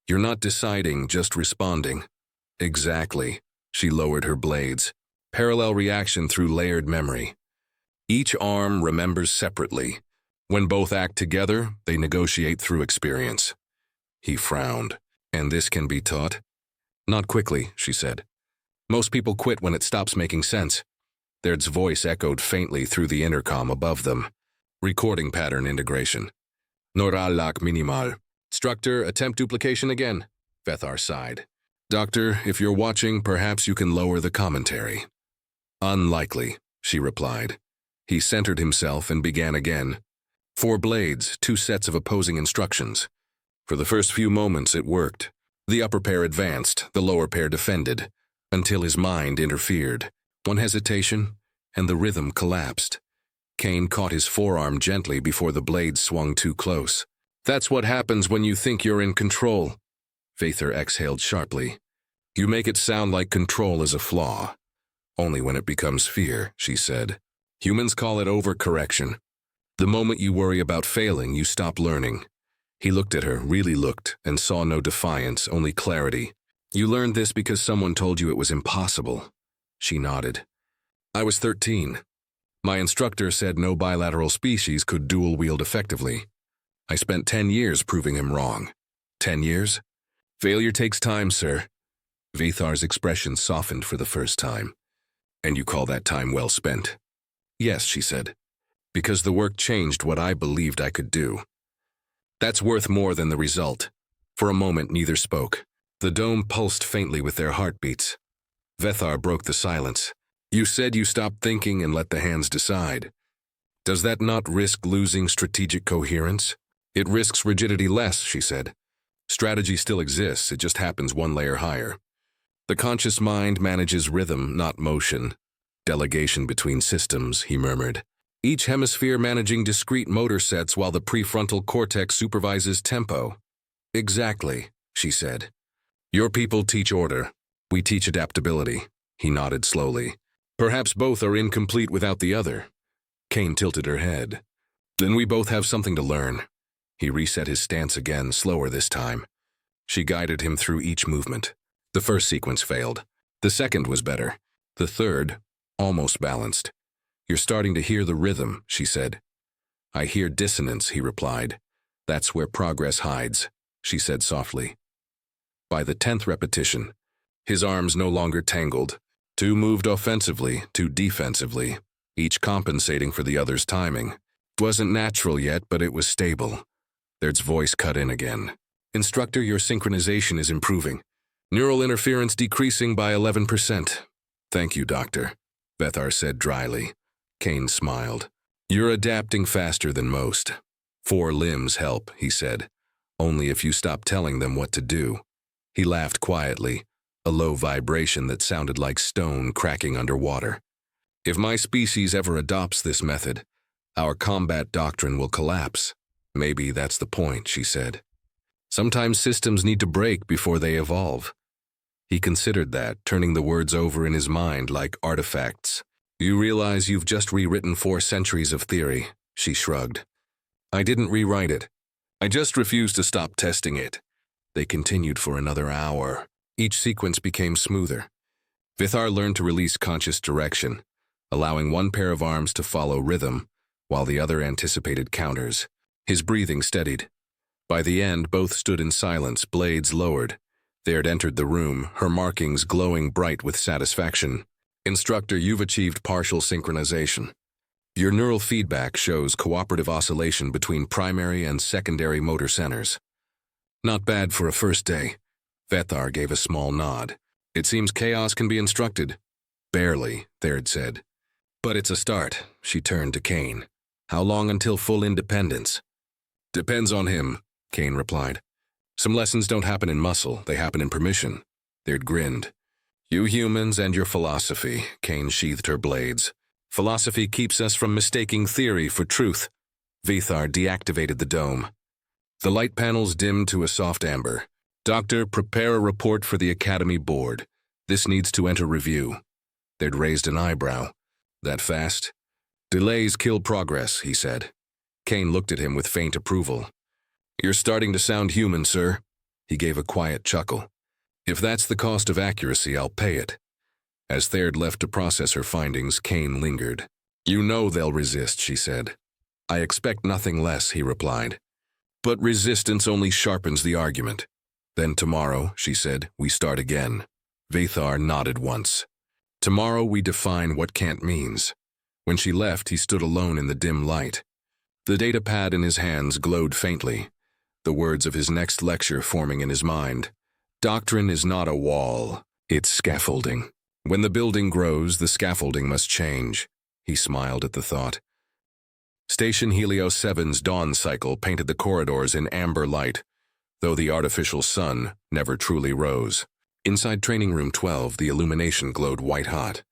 You're not deciding, just responding. Exactly. She lowered her blades. Parallel reaction through layered memory. Each arm remembers separately. When both act together, they negotiate through experience. He frowned. And this can be taught? Not quickly, she said. Most people quit when it stops making sense. Baird's voice echoed faintly through the intercom above them. Recording pattern integration. Neural lock minimal. Instructor, attempt duplication again. Vethar sighed. Doctor, if you're watching, perhaps you can lower the commentary. Unlikely, she replied. He centered himself and began again. 4 blades, 2 sets of opposing instructions. For the first few moments it worked. The upper pair advanced, the lower pair defended, until his mind interfered. One hesitation, and the rhythm collapsed. Kane caught his forearm gently before the blades swung too close. That's what happens when you think you're in control. Vethar exhaled sharply. You make it sound like control is a flaw. Only when it becomes fear, she said. Humans call it overcorrection. The moment you worry about failing, you stop learning. He looked at her, really looked, and saw no defiance, only clarity. You learned this because someone told you it was impossible. She nodded. I was 13. My instructor said no bilateral species could dual wield effectively. I spent 10 years proving him wrong. 10 years? Failure takes time, sir. Vethar's expression softened for the first time. And you call that time well spent? Yes, she said. Because the work changed what I believed I could do. That's worth more than the result. For a moment, neither spoke. The dome pulsed faintly with their heartbeats. Vethar broke the silence. You said you stopped thinking and let the hands decide. Does that not risk losing strategic coherence? It risks rigidity less, she said. Strategy still exists, it just happens one layer higher. The conscious mind manages rhythm, not motion. Delegation between systems, he murmured. Each hemisphere managing discrete motor sets while the prefrontal cortex supervises tempo. Exactly, she said. Your people teach order. We teach adaptability. He nodded slowly. Perhaps both are incomplete without the other. Kane tilted her head. Then we both have something to learn. He reset his stance again, slower this time. She guided him through each movement. The first sequence failed. The second was better. The third, almost balanced. You're starting to hear the rhythm, she said. I hear dissonance, he replied. That's where progress hides, she said softly. By the 10th repetition, his arms no longer tangled. Two moved offensively, two defensively, each compensating for the other's timing. It wasn't natural yet, but it was stable. Their's voice cut in again. Instructor, your synchronization is improving. Neural interference decreasing by 11%. Thank you, Doctor, Vethar said dryly. Kane smiled. You're adapting faster than most. 4 limbs help, he said. Only if you stop telling them what to do. He laughed quietly, a low vibration that sounded like stone cracking underwater. If my species ever adopts this method, our combat doctrine will collapse. Maybe that's the point, she said. Sometimes systems need to break before they evolve. He considered that, turning the words over in his mind like artifacts. You realize you've just rewritten 4 centuries of theory, she shrugged. I didn't rewrite it. I just refused to stop testing it. They continued for another hour. Each sequence became smoother. Vithar learned to release conscious direction, allowing one pair of arms to follow rhythm, while the other anticipated counters. His breathing steadied. By the end, both stood in silence, blades lowered. They had entered the room, her markings glowing bright with satisfaction. Instructor, you've achieved partial synchronization. Your neural feedback shows cooperative oscillation between primary and secondary motor centers. Not bad for a first day. Vethar gave a small nod. It seems chaos can be instructed. Barely, Therd said. But it's a start. She turned to Kane. How long until full independence? Depends on him, Kane replied. Some lessons don't happen in muscle, they happen in permission. Therd grinned. You humans and your philosophy, Kane sheathed her blades. Philosophy keeps us from mistaking theory for truth. Vethar deactivated the dome. The light panels dimmed to a soft amber. Doctor, prepare a report for the Academy Board. This needs to enter review. They'd raised an eyebrow. That fast? Delays kill progress, he said. Kane looked at him with faint approval. You're starting to sound human, sir. He gave a quiet chuckle. If that's the cost of accuracy, I'll pay it. As Therd left to process her findings, Kane lingered. You know they'll resist, she said. I expect nothing less, he replied. But resistance only sharpens the argument. Then tomorrow, she said, we start again. Vethar nodded once. Tomorrow we define what can't means. When she left, he stood alone in the dim light. The data pad in his hands glowed faintly, the words of his next lecture forming in his mind. Doctrine is not a wall, it's scaffolding. When the building grows, the scaffolding must change. He smiled at the thought. Station Helio 7's dawn cycle painted the corridors in amber light, though the artificial sun never truly rose. Inside Training Room 12, the illumination glowed white-hot.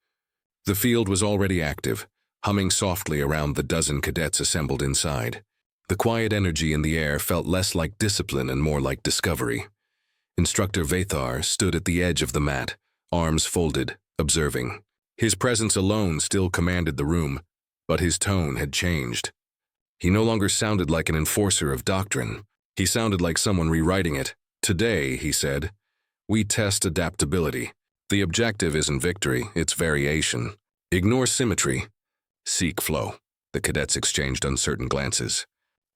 The field was already active, humming softly around the dozen cadets assembled inside. The quiet energy in the air felt less like discipline and more like discovery. Instructor Vethar stood at the edge of the mat, arms folded, observing. His presence alone still commanded the room, but his tone had changed. He no longer sounded like an enforcer of doctrine. He sounded like someone rewriting it. Today, he said, we test adaptability. The objective isn't victory, it's variation. Ignore symmetry. Seek flow. The cadets exchanged uncertain glances.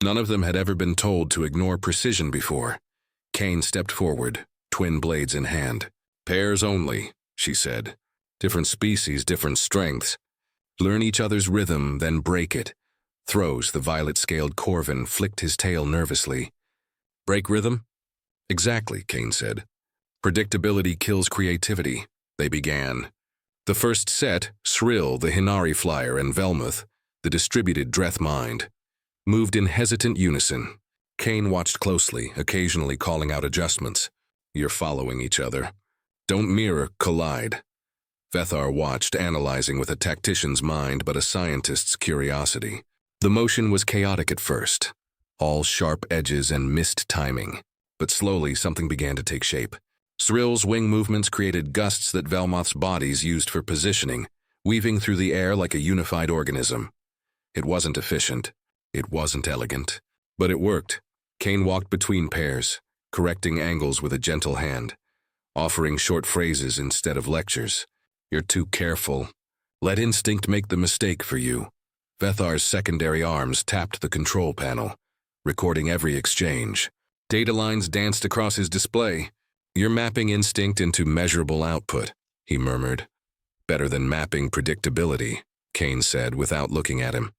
None of them had ever been told to ignore precision before. Kane stepped forward, twin blades in hand. Pairs only, she said. Different species, different strengths. Learn each other's rhythm, then break it. Throws, the violet-scaled corvin, flicked his tail nervously. Break rhythm? Exactly, Kane said. Predictability kills creativity. They began. The first set, Shrill, the Hinari Flyer, and Velmuth, the distributed Dreth Mind, moved in hesitant unison. Kane watched closely, occasionally calling out adjustments. You're following each other. Don't mirror, collide. Vethar watched, analyzing with a tactician's mind but a scientist's curiosity. The motion was chaotic at first, all sharp edges and missed timing, but slowly something began to take shape. Srill's wing movements created gusts that Velmoth's bodies used for positioning, weaving through the air like a unified organism. It wasn't efficient, it wasn't elegant, but it worked. Kane walked between pairs, correcting angles with a gentle hand, offering short phrases instead of lectures. You're too careful. Let instinct make the mistake for you. Vethar's secondary arms tapped the control panel, recording every exchange. Data lines danced across his display. You're mapping instinct into measurable output, he murmured. Better than mapping predictability, Kane said without looking at him.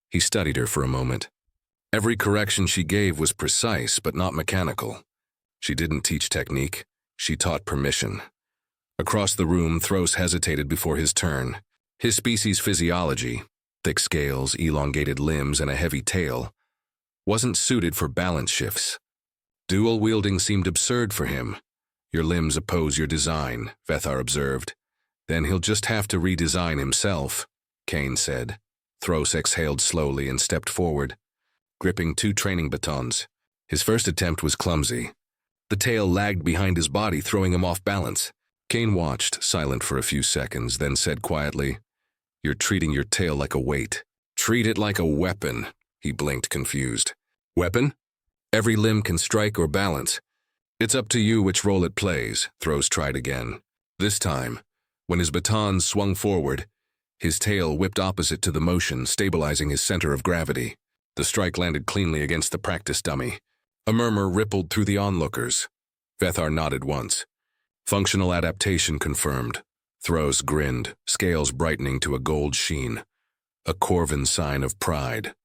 He studied her for a moment. Every correction she gave was precise but not mechanical. She didn't teach technique, she taught permission. Across the room, Thros hesitated before his turn. His species' physiology, thick scales, elongated limbs, and a heavy tail, wasn't suited for balance shifts. Dual wielding seemed absurd for him. Your limbs oppose your design, Vethar observed. Then he'll just have to redesign himself, Kane said. Thros exhaled slowly and stepped forward, gripping 2 training batons. His first attempt was clumsy. The tail lagged behind his body, throwing him off balance. Kane watched, silent for a few seconds, then said quietly, "You're treating your tail like a weight. Treat it like a weapon." He blinked, confused. "Weapon? Every limb can strike or balance. It's up to you which role it plays," Thros tried again. This time, when his batons swung forward, his tail whipped opposite to the motion, stabilizing his center of gravity. The strike landed cleanly against the practice dummy. A murmur rippled through the onlookers. Vethar nodded once. Functional adaptation confirmed. Thros grinned, scales brightening to a gold sheen. A Corvin sign of pride.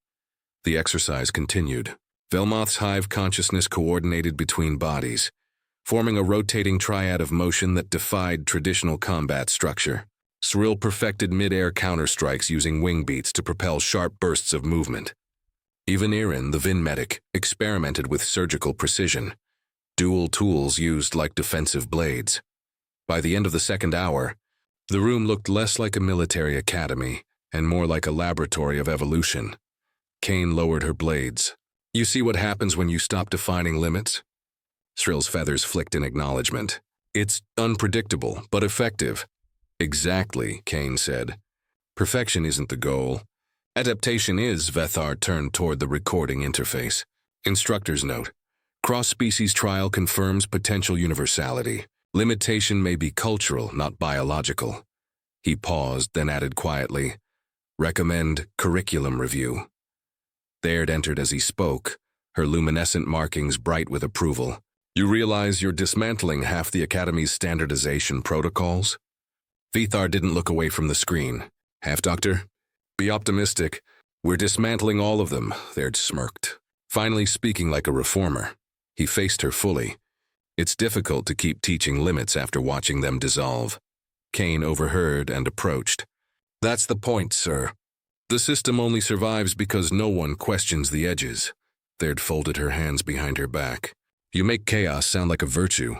The exercise continued. Velmoth's hive consciousness coordinated between bodies, forming a rotating triad of motion that defied traditional combat structure. Srill perfected mid-air counterstrikes using wing beats to propel sharp bursts of movement. Even Irin, the Vin medic, experimented with surgical precision, dual tools used like defensive blades. By the end of the second hour, the room looked less like a military academy and more like a laboratory of evolution. Kane lowered her blades. "You see what happens when you stop defining limits?" Srill's feathers flicked in acknowledgement. "It's unpredictable, but effective." "Exactly," Kane said. "Perfection isn't the goal. Adaptation is." Vethar turned toward the recording interface. Instructor's note. Cross-species trial confirms potential universality. Limitation may be cultural, not biological. He paused, then added quietly, "Recommend curriculum review." Baird entered as he spoke, her luminescent markings bright with approval. "You realize you're dismantling half the Academy's standardization protocols?" Vethar didn't look away from the screen. "Half, Doctor? Be optimistic. We're dismantling all of them," Baird smirked, finally speaking like a reformer. He faced her fully. "It's difficult to keep teaching limits after watching them dissolve." Kane overheard and approached. "That's the point, sir. The system only survives because no one questions the edges." Baird folded her hands behind her back. "You make chaos sound like a virtue."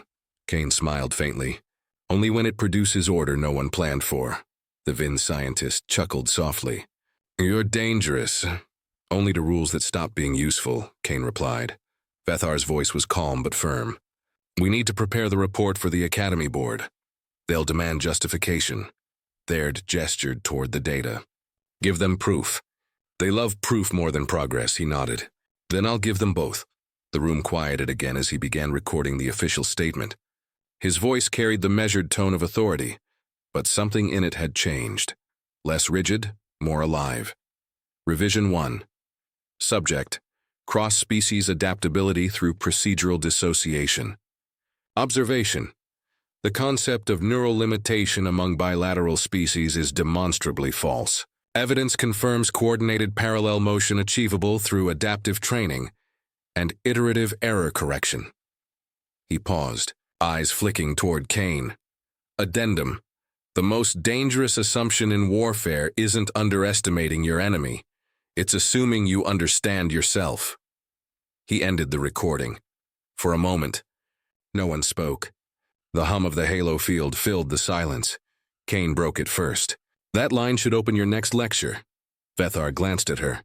Kane smiled faintly. "Only when it produces order no one planned for." The Vin scientist chuckled softly. "You're dangerous. Only to rules that stop being useful," Kane replied. Vethar's voice was calm but firm. "We need to prepare the report for the Academy Board. They'll demand justification." Baird gestured toward the data. "Give them proof." "They love proof more than progress," he nodded. "Then I'll give them both." The room quieted again as he began recording the official statement. His voice carried the measured tone of authority, but something in it had changed. Less rigid, more alive. Revision 1. Subject: cross-species adaptability through procedural dissociation. Observation: the concept of neural limitation among bilateral species is demonstrably false. Evidence confirms coordinated parallel motion achievable through adaptive training and iterative error correction. He paused, eyes flicking toward Kane. Addendum: the most dangerous assumption in warfare isn't underestimating your enemy. It's assuming you understand yourself. He ended the recording. For a moment, no one spoke. The hum of the Halo field filled the silence. Kane broke it first. "That line should open your next lecture." Vethar glanced at her.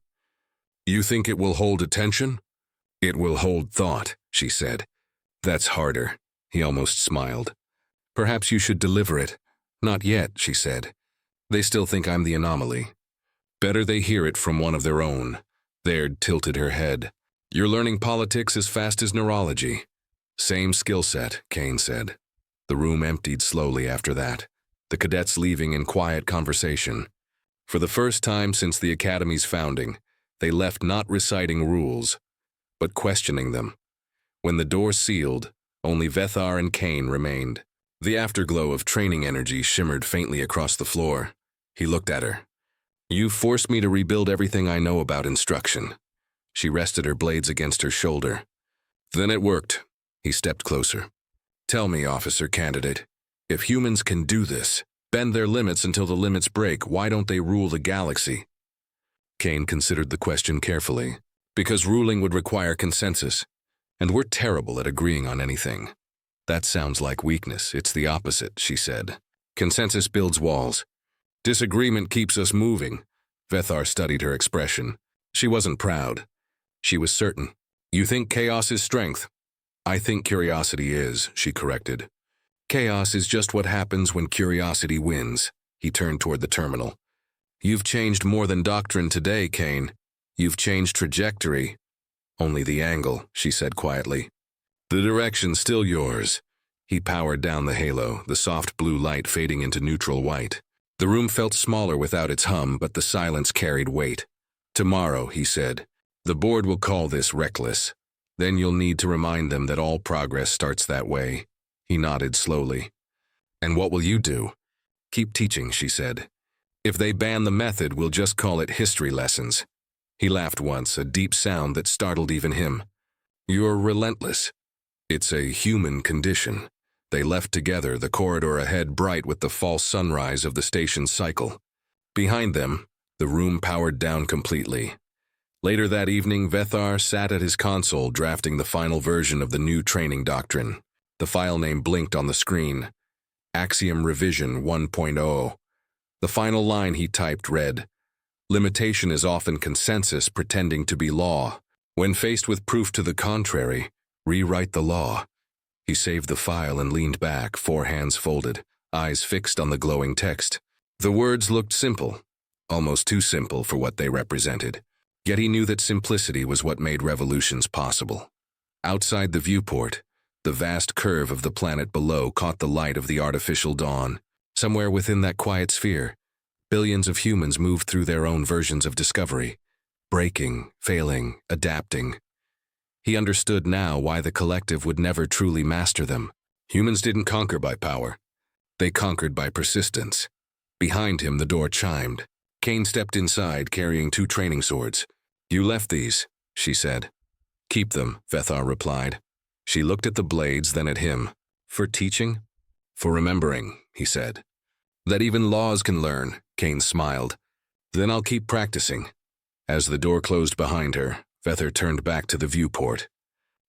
"You think it will hold attention?" "It will hold thought," she said. "That's harder." He almost smiled. "Perhaps you should deliver it." "Not yet," she said. "They still think I'm the anomaly." "Better they hear it from one of their own." Baird tilted her head. "You're learning politics as fast as neurology." "Same skill set," Kane said. The room emptied slowly after that. the cadets leaving in quiet conversation. For the first time since the Academy's founding, they left not reciting rules, but questioning them. When the door sealed, only Vethar and Kane remained. The afterglow of training energy shimmered faintly across the floor. He looked at her. "You've forced me to rebuild everything I know about instruction." She rested her blades against her shoulder. "Then it worked." He stepped closer. "Tell me, officer candidate, if humans can do this, bend their limits until the limits break, why don't they rule the galaxy?" Kane considered the question carefully. "Because ruling would require consensus, and we're terrible at agreeing on anything." "That sounds like weakness. It's the opposite," she said. "Consensus builds walls. Disagreement keeps us moving." Vethar studied her expression. She wasn't proud. She was certain. "You think chaos is strength?" "I think curiosity is," she corrected. "Chaos is just what happens when curiosity wins." He turned toward the terminal. "You've changed more than doctrine today, Kane. You've changed trajectory." "Only the angle," she said quietly. "The direction's still yours." He powered down the halo, the soft blue light fading into neutral white. The room felt smaller without its hum, but the silence carried weight. "Tomorrow," he said, "the board will call this reckless. Then you'll need to remind them that all progress starts that way." He nodded slowly. "And what will you do?" "Keep teaching," she said. "If they ban the method, we'll just call it history lessons." He laughed once, a deep sound that startled even him. "You're relentless." "It's a human condition." They left together, the corridor ahead bright with the false sunrise of the station's cycle. Behind them, the room powered down completely. Later that evening, Vethar sat at his console drafting the final version of the new training doctrine. The file name blinked on the screen. Axiom Revision 1.0. The final line he typed read, "Limitation is often consensus pretending to be law. When faced with proof to the contrary, rewrite the law." He saved the file and leaned back, 4 hands folded, eyes fixed on the glowing text. The words looked simple, almost too simple for what they represented. Yet he knew that simplicity was what made revolutions possible. Outside the viewport, the vast curve of the planet below caught the light of the artificial dawn. Somewhere within that quiet sphere, billions of humans moved through their own versions of discovery, breaking, failing, adapting. He understood now why the collective would never truly master them. Humans didn't conquer by power. They conquered by persistence. Behind him, the door chimed. Kane stepped inside, carrying 2 training swords. "You left these," she said. "Keep them," Vethar replied. She looked at the blades, then at him. "For teaching?" "For remembering," he said. "That even laws can learn," Kane smiled. "Then I'll keep practicing." As the door closed behind her, Vethar turned back to the viewport.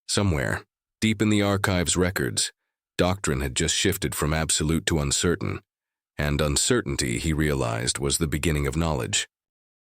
Somewhere, deep in the archive's records, doctrine had just shifted from absolute to uncertain, and uncertainty, he realized, was the beginning of knowledge.